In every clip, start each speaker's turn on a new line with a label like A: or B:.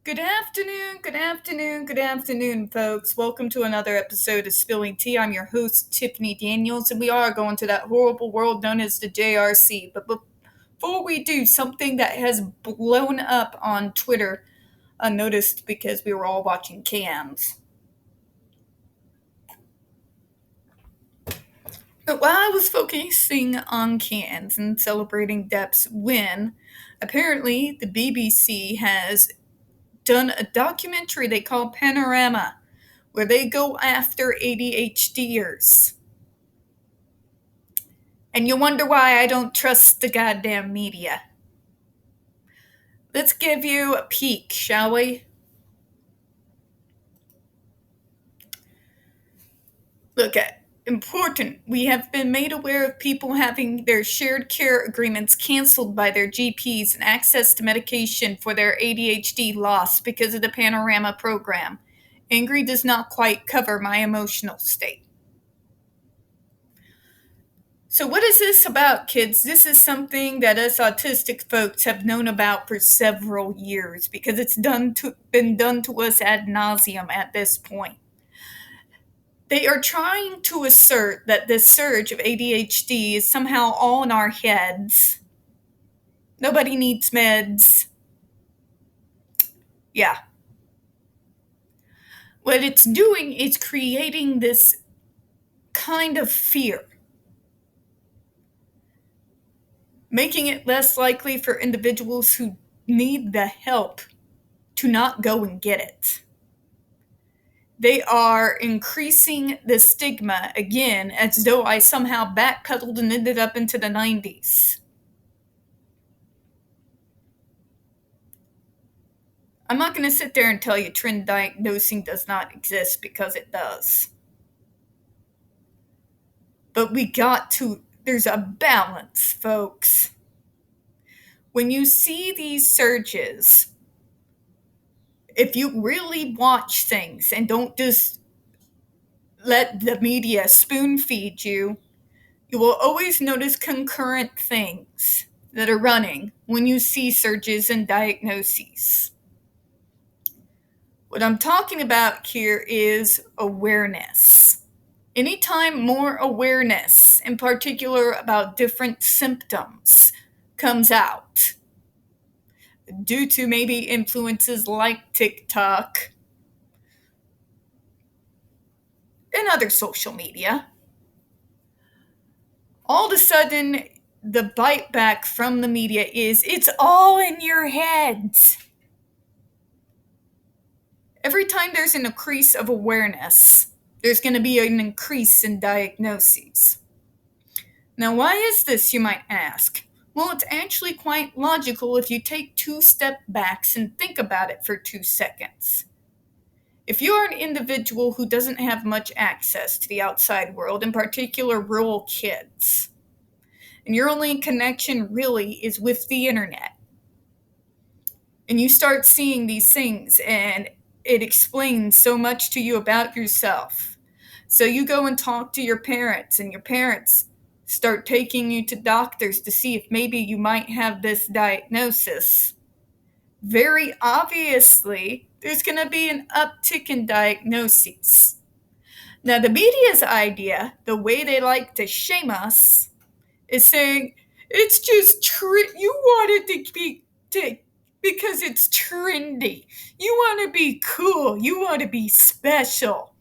A: Good afternoon, folks. Welcome to another episode of Spilling Tea. I'm your host, Tiffany Daniels, and we are going to that horrible world known as the JRC. But before we do, something that has blown up on Twitter unnoticed because we were all watching cams. But while I was focusing on cans and celebrating Depp's win, apparently the BBC has done a documentary they call Panorama, where they go after ADHDers. And you wonder why I don't trust the goddamn media. Let's give you a peek, shall we? Look at important. We have been made aware of people having their shared care agreements canceled by their GPs and access to medication for their ADHD lost because of the Panorama program. Angry does not quite cover my emotional state. So what is this about, kids? This is something that us autistic folks have known about for several years because it's been done to us ad nauseum at this point. They are trying to assert that this surge of ADHD is somehow all in our heads. Nobody needs meds. Yeah. What it's doing is creating this kind of fear, making it less likely for individuals who need the help to not go and get it. They are increasing the stigma again as though I somehow backpedaled and ended up into the 90s. I'm not going to sit there and tell you trend diagnosing does not exist, because it does. But there's a balance, folks. When you see these surges, if you really watch things and don't just let the media spoon feed you, you will always notice concurrent things that are running when you see surges and diagnoses. What I'm talking about here is awareness. Anytime more awareness, in particular about different symptoms, comes out, due to maybe influences like TikTok and other social media, all of a sudden the bite back from the media is, it's all in your heads. Every time there's an increase of awareness, there's going to be an increase in diagnoses. Now, why is this, you might ask? Well, it's actually quite logical if you take 2 step backs and think about it for 2 seconds. If you are an individual who doesn't have much access to the outside world, in particular rural kids, and your only connection really is with the internet, and you start seeing these things and it explains so much to you about yourself. So you go and talk to your parents, and your parents start taking you to doctors to see if maybe you might have this diagnosis. Very obviously, there's going to be an uptick in diagnoses. Now, the media's idea, the way they like to shame us, is saying, it's just you want it to be because it's trendy. You want to be cool. You want to be special.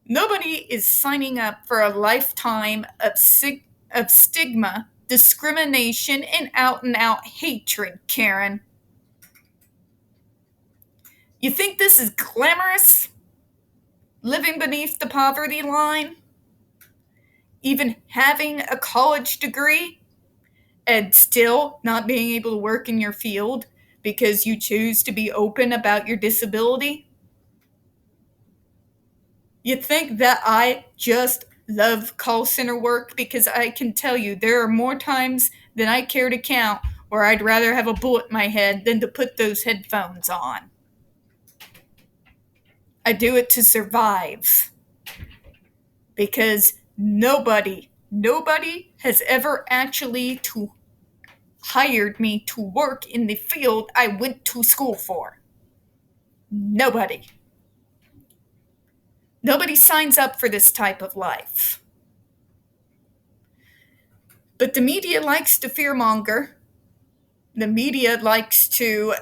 A: Nobody is signing up for a lifetime of stigma, discrimination, and out hatred, Karen. You think this is glamorous? Living beneath the poverty line? Even having a college degree? And still not being able to work in your field because you choose to be open about your disability? You think that I just love call center work? Because I can tell you there are more times than I care to count where I'd rather have a bullet in my head than to put those headphones on. I do it to survive. Because nobody has ever actually hired me to work in the field I went to school for. Nobody. Nobody signs up for this type of life. But the media likes to fearmonger. The media likes to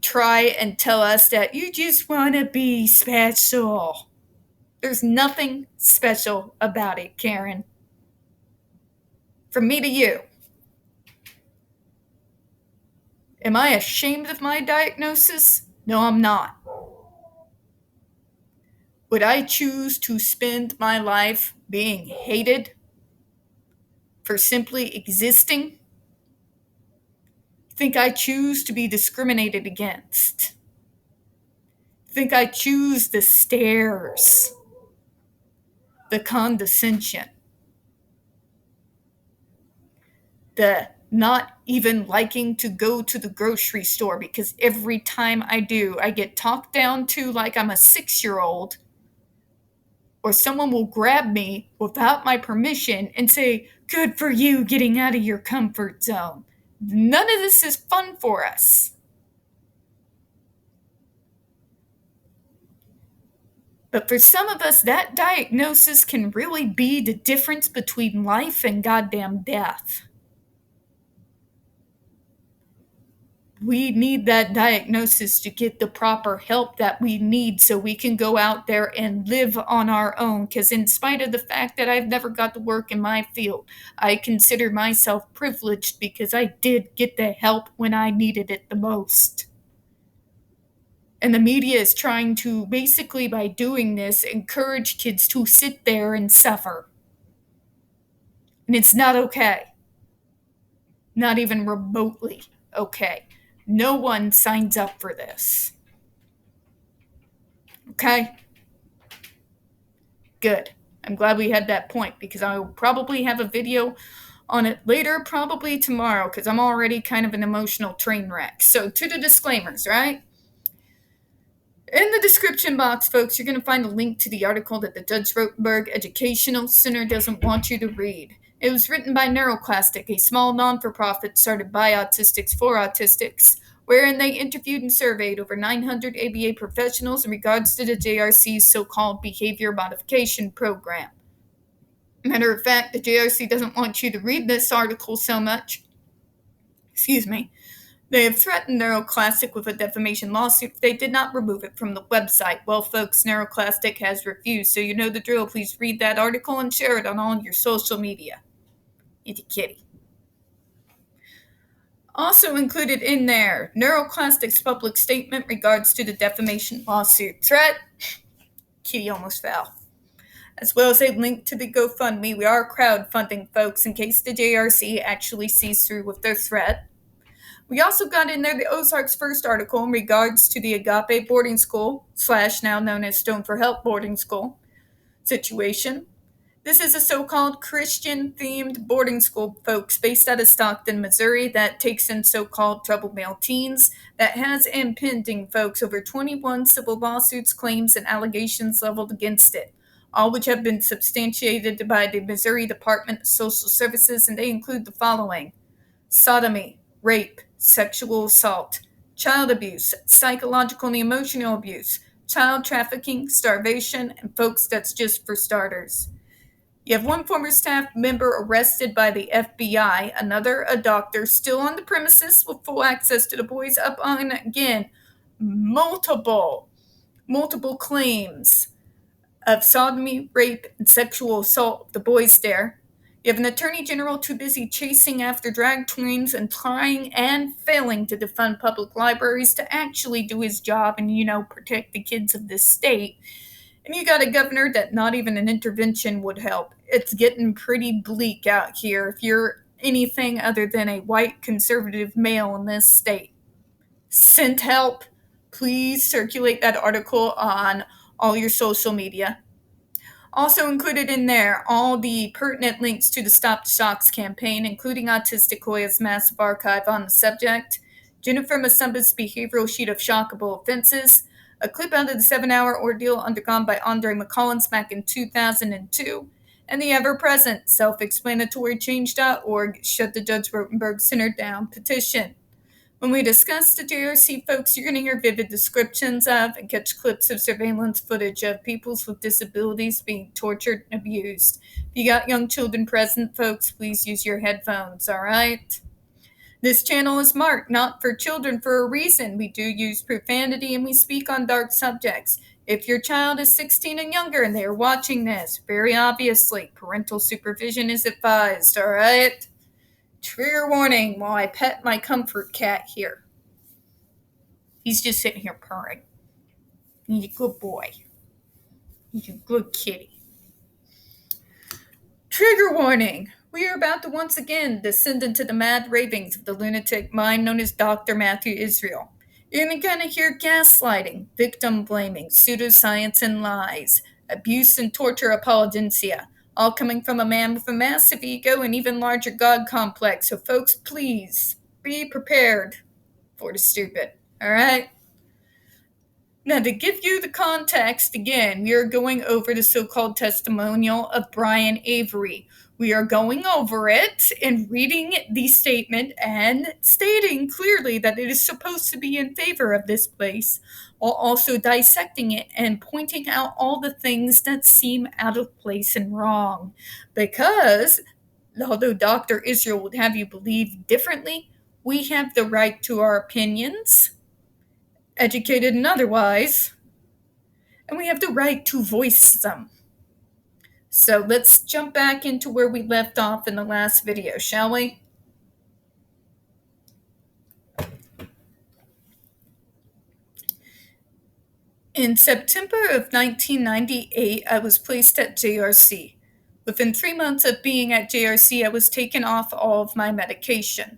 A: try and tell us that you just want to be special. There's nothing special about it, Karen. From me to you. Am I ashamed of my diagnosis? No, I'm not. Would I choose to spend my life being hated for simply existing? Think I choose to be discriminated against? Think I choose the stares, the condescension, the not even liking to go to the grocery store because every time I do, I get talked down to like I'm a 6-year-old, or someone will grab me without my permission and say, "Good for you getting out of your comfort zone." None of this is fun for us. But for some of us, that diagnosis can really be the difference between life and goddamn death. We need that diagnosis to get the proper help that we need so we can go out there and live on our own. Because in spite of the fact that I've never got to work in my field, I consider myself privileged because I did get the help when I needed it the most. And the media is trying to, basically by doing this, encourage kids to sit there and suffer. And it's not okay. Not even remotely okay. No one signs up for this. Okay? Good. I'm glad we had that point because I will probably have a video on it later, probably tomorrow, because I'm already kind of an emotional train wreck. So to the disclaimers, right? In the description box, folks, you're going to find a link to the article that the Judge Rotenberg Educational Center doesn't want you to read. It was written by NeuroClastic, a small non-for-profit started by autistics for autistics, wherein they interviewed and surveyed over 900 ABA professionals in regards to the JRC's so-called behavior modification program. Matter of fact, the JRC doesn't want you to read this article so much. They have threatened NeuroClastic with a defamation lawsuit if they did not remove it from the website. Well, folks, NeuroClastic has refused, so you know the drill. Please read that article and share it on all your social media. Itty kitty. Also included in there, NeuroClastic's public statement regards to the defamation lawsuit threat. Kitty almost fell. As well as a link to the GoFundMe. We are crowdfunding, folks, in case the JRC actually sees through with their threat. We also got in there the Ozark's first article in regards to the Agape boarding school, / now known as Stone for Help boarding school, situation. This is a so-called Christian-themed boarding school, folks, based out of Stockton, Missouri, that takes in so-called troubled male teens, that has impending, folks, over 21 civil lawsuits, claims, and allegations leveled against it, all which have been substantiated by the Missouri Department of Social Services, and they include the following: sodomy, rape, sexual assault, child abuse, psychological and emotional abuse, child trafficking, starvation, and folks, that's just for starters. You have one former staff member arrested by the FBI, another a doctor, still on the premises with full access to the boys, up on, again, multiple claims of sodomy, rape, and sexual assault of the boys there. You have an attorney general too busy chasing after drag queens and trying and failing to defund public libraries to actually do his job and, protect the kids of this state. And you got a governor that not even an intervention would help. It's getting pretty bleak out here if you're anything other than a white conservative male in this state. Send help. Please circulate that article on all your social media. Also included in there, all the pertinent links to the Stop the Shocks campaign, including Autistic Hoya's massive archive on the subject, Jennifer Masumba's behavioral sheet of shockable offenses, a clip out of the 7-hour ordeal undergone by Andre McCollins back in 2002, and the ever-present self-explanatory change.org Shut the Judge Rotenberg Center Down petition. When we discuss the JRC, folks, you're going to hear vivid descriptions of and catch clips of surveillance footage of people with disabilities being tortured and abused. If you got young children present, folks, please use your headphones, all right? This channel is marked not for children for a reason. We do use profanity and we speak on dark subjects. If your child is 16 and younger and they are watching this, very obviously, parental supervision is advised, all right? Trigger warning while I pet my comfort cat here. He's just sitting here purring. He's a good boy. He's a good kitty. Trigger warning. We are about to once again descend into the mad ravings of the lunatic mind known as Dr. Matthew Israel. You're going to hear gaslighting, victim blaming, pseudoscience and lies, abuse and torture apologencia, all coming from a man with a massive ego and even larger God complex. So folks, please be prepared for the stupid, all right? Now, to give you the context, again, we are going over the so-called testimonial of Brian Avery. We are going over it and reading the statement and stating clearly that it is supposed to be in favor of this place, while also dissecting it and pointing out all the things that seem out of place and wrong. Because, although Dr. Israel would have you believe differently, we have the right to our opinions, educated and otherwise, and we have the right to voice them. So let's jump back into where we left off in the last video, shall we? In September of 1998, I was placed at JRC. Within 3 months of being at JRC, I was taken off all of my medication.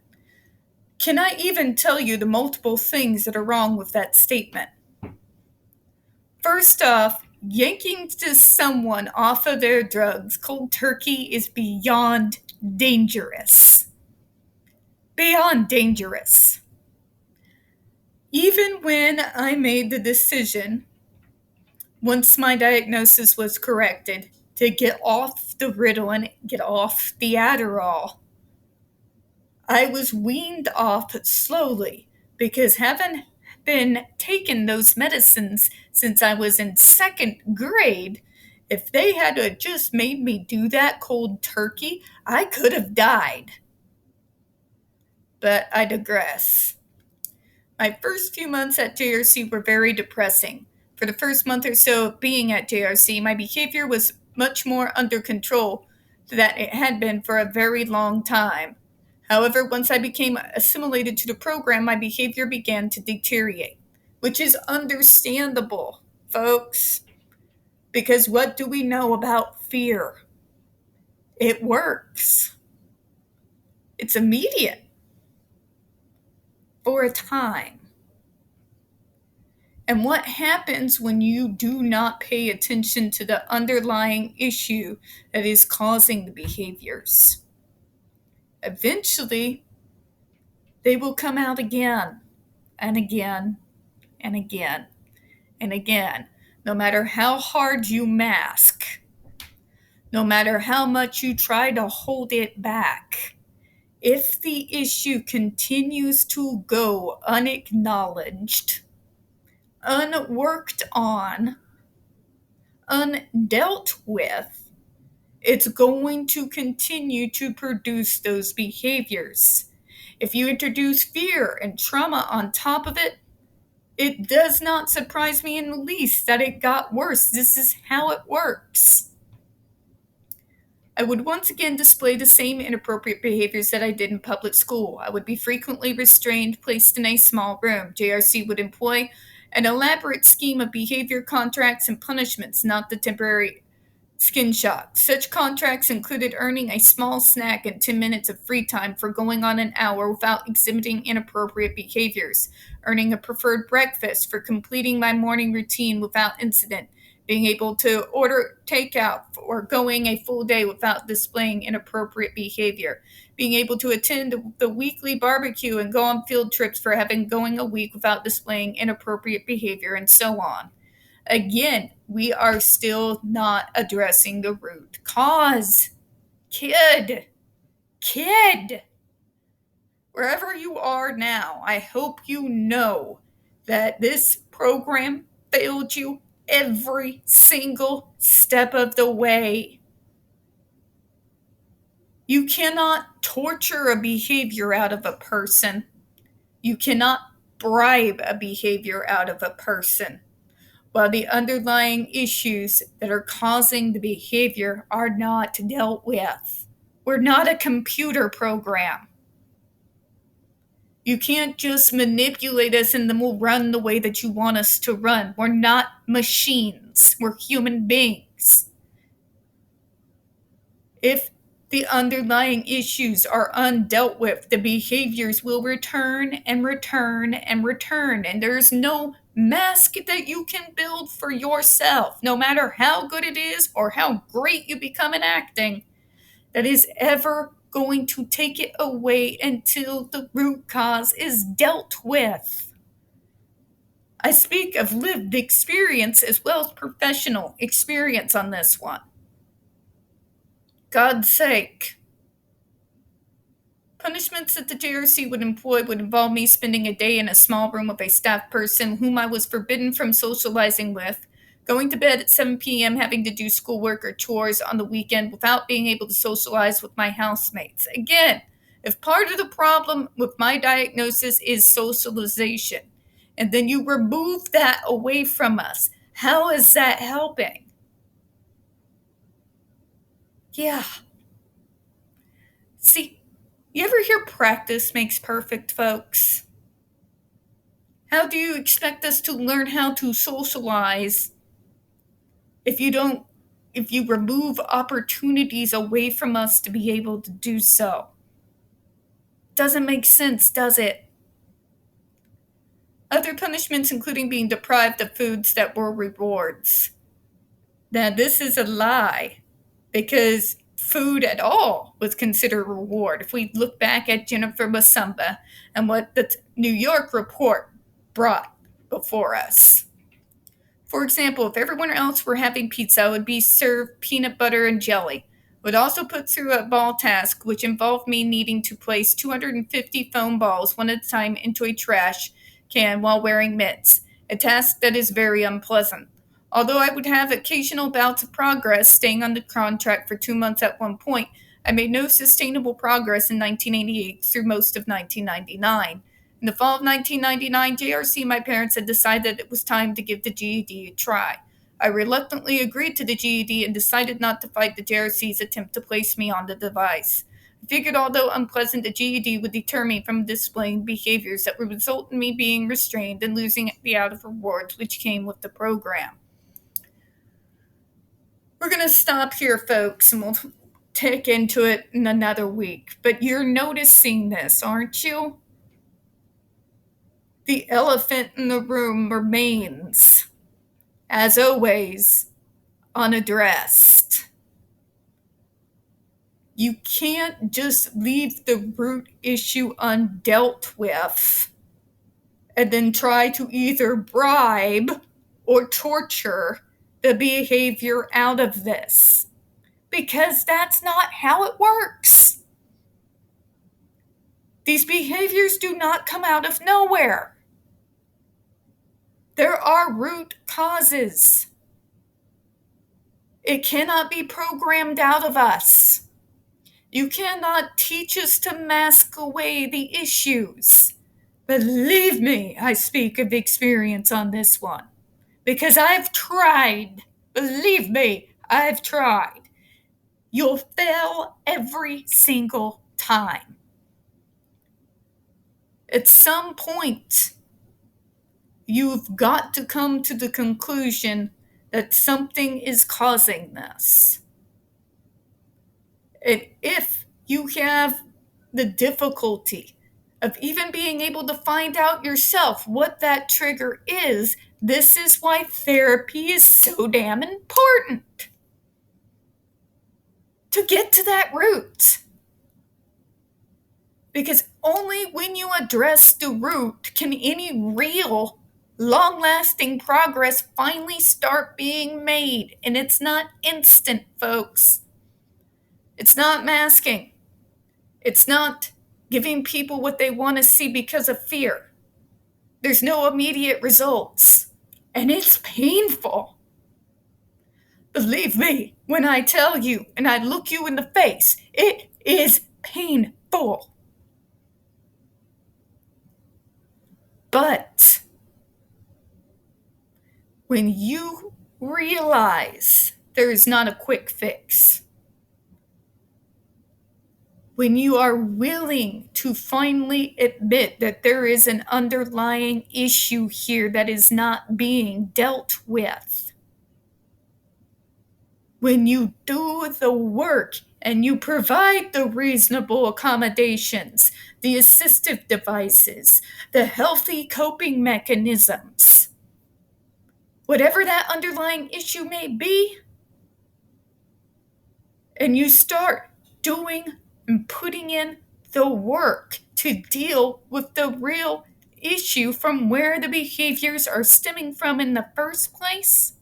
A: Can I even tell you the multiple things that are wrong with that statement? First off, yanking someone off of their drugs cold turkey is beyond dangerous. Beyond dangerous. Even when I made the decision, once my diagnosis was corrected, to get off the Ritalin, get off the Adderall, I was weaned off slowly because having been taking those medicines since I was in 2nd grade, if they had just made me do that cold turkey, I could have died. But I digress. My first few months at JRC were very depressing. For the first month or so of being at JRC, my behavior was much more under control than it had been for a very long time. However, once I became assimilated to the program, my behavior began to deteriorate, which is understandable, folks, because what do we know about fear? It works. It's immediate for a time. And what happens when you do not pay attention to the underlying issue that is causing the behaviors? Eventually, they will come out again and again and again and again, no matter how hard you mask, no matter how much you try to hold it back. If the issue continues to go unacknowledged, unworked on, undealt with, it's going to continue to produce those behaviors. If you introduce fear and trauma on top of it, it does not surprise me in the least that it got worse. This is how it works. I would once again display the same inappropriate behaviors that I did in public school. I would be frequently restrained, placed in a small room. JRC would employ an elaborate scheme of behavior contracts and punishments, not the temporary skin shock. Such contracts included earning a small snack and 10 minutes of free time for going on an hour without exhibiting inappropriate behaviors, earning a preferred breakfast for completing my morning routine without incident, being able to order takeout or going a full day without displaying inappropriate behavior, being able to attend the weekly barbecue and go on field trips for going a week without displaying inappropriate behavior, and so on. Again, we are still not addressing the root cause. Kid. Wherever you are now, I hope you know that this program failed you every single step of the way. You cannot torture a behavior out of a person. You cannot bribe a behavior out of a person, while the underlying issues that are causing the behavior are not dealt with. We're not a computer program. You can't just manipulate us and then we'll run the way that you want us to run. We're not machines. We're human beings. If the underlying issues are undealt with, the behaviors will return and return and return. And there's no mask that you can build for yourself, no matter how good it is or how great you become in acting, that is ever going to take it away until the root cause is dealt with. I speak of lived experience as well as professional experience on this one. God's sake. Punishments that the JRC would employ would involve me spending a day in a small room with a staff person whom I was forbidden from socializing with, going to bed at 7 p.m., having to do schoolwork or chores on the weekend without being able to socialize with my housemates. Again, if part of the problem with my diagnosis is socialization, and then you remove that away from us, how is that helping? Yeah. See, you ever hear practice makes perfect, folks? How do you expect us to learn how to socialize if you remove opportunities away from us to be able to do so? Doesn't make sense, does it? Other punishments including being deprived of foods that were rewards. Now, this is a lie, because food at all was considered a reward. If we look back at Jennifer Masumba and what the New York report brought before us. For example, if everyone else were having pizza, it would be served peanut butter and jelly. It would also put through a ball task, which involved me needing to place 250 foam balls one at a time into a trash can while wearing mitts, a task that is very unpleasant. Although I would have occasional bouts of progress, staying on the contract for 2 months at one point, I made no sustainable progress in 1988 through most of 1999. In the fall of 1999, JRC and my parents had decided it was time to give the GED a try. I reluctantly agreed to the GED and decided not to fight the JRC's attempt to place me on the device. I figured although unpleasant, the GED would deter me from displaying behaviors that would result in me being restrained and losing the out of rewards which came with the program. We're going to stop here, folks, and we'll take into it in another week. But you're noticing this, aren't you? The elephant in the room remains, as always, unaddressed. You can't just leave the root issue undealt with and then try to either bribe or torture the behavior out of this, because that's not how it works. These behaviors do not come out of nowhere. There are root causes. It cannot be programmed out of us. You cannot teach us to mask away the issues. Believe me, I speak of experience on this one, because I've tried. Believe me, I've tried. You'll fail every single time. At some point, you've got to come to the conclusion that something is causing this. And if you have the difficulty of even being able to find out yourself what that trigger is, this is why therapy is so damn important. To get to that root. Because only when you address the root can any real, long-lasting progress finally start being made. And it's not instant, folks. It's not masking. It's not giving people what they want to see because of fear. There's no immediate results, and it's painful. Believe me when I tell you and I look you in the face, it is painful. But when you realize there is not a quick fix, when you are willing to finally admit that there is an underlying issue here that is not being dealt with, when you do the work and you provide the reasonable accommodations, the assistive devices, the healthy coping mechanisms, whatever that underlying issue may be, and you start doing and putting in the work to deal with the real issue from where the behaviors are stemming from in the first place,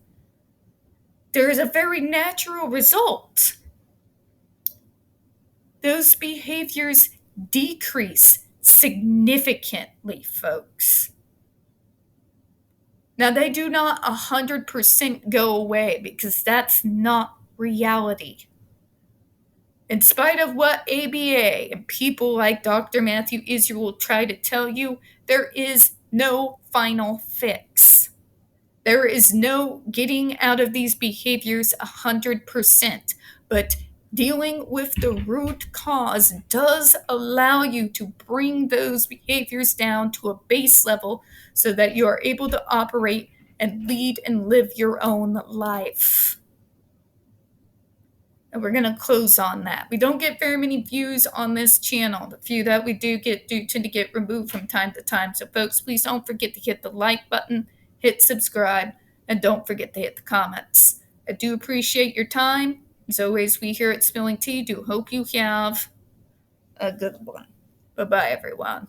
A: there is a very natural result. Those behaviors decrease significantly, folks. Now, they do not 100% go away because that's not reality. In spite of what ABA and people like Dr. Matthew Israel try to tell you, there is no final fix. There is no getting out of these behaviors 100%, but dealing with the root cause does allow you to bring those behaviors down to a base level so that you are able to operate and lead and live your own life. And we're going to close on that. We don't get very many views on this channel. The few that we do get do tend to get removed from time to time. So folks, please don't forget to hit the like button, hit subscribe, and don't forget to hit the comments. I do appreciate your time. As always, we here at Spilling Tea do hope you have a good one. Bye-bye, everyone.